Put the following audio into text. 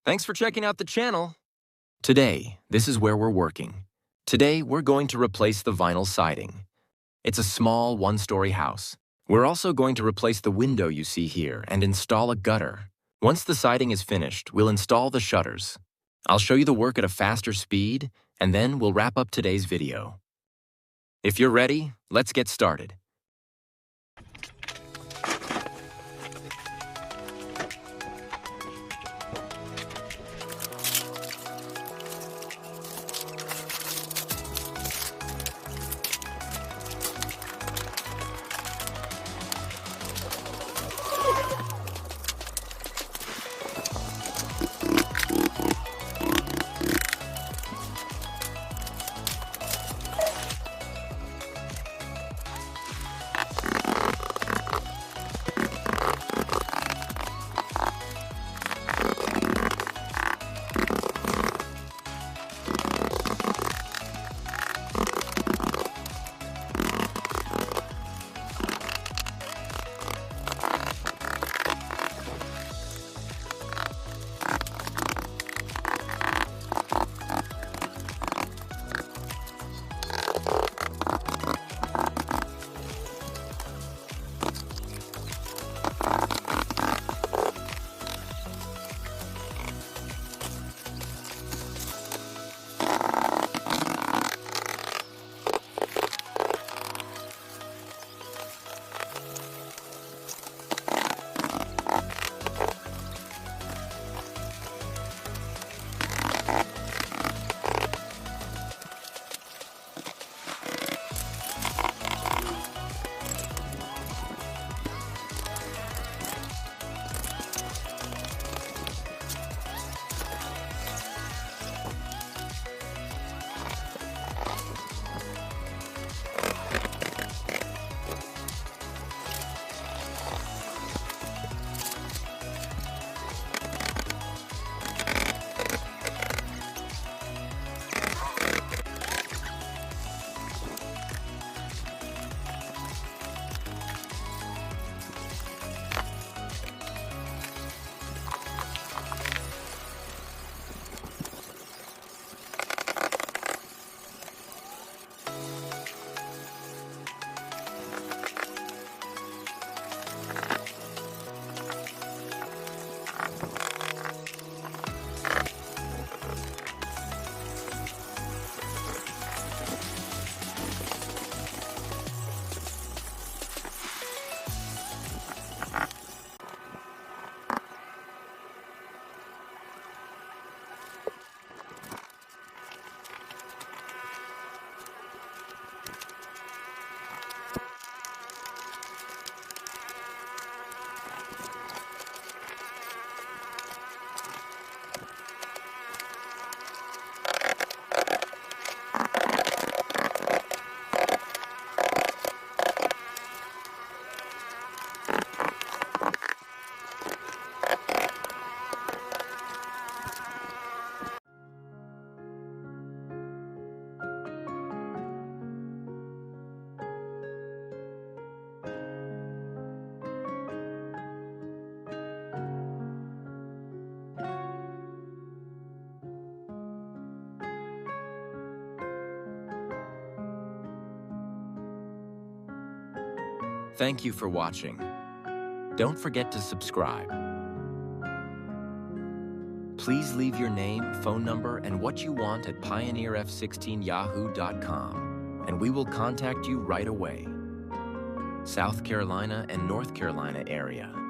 Thanks for checking out the channel. Today, this is where we're working. Today, we're going to replace the vinyl siding. It's a small one-story house. We're also going to replace the window you see here and install a gutter. Once the siding is finished, we'll install the shutters. I'll show you the work at a faster speed, and then we'll wrap up today's video. If you're ready, let's get started. Thank you for watching. Don't forget to subscribe. Please leave your name, phone number, and what you want at pioneerf16yahoo.com, and we will contact you right away. South Carolina and North Carolina area.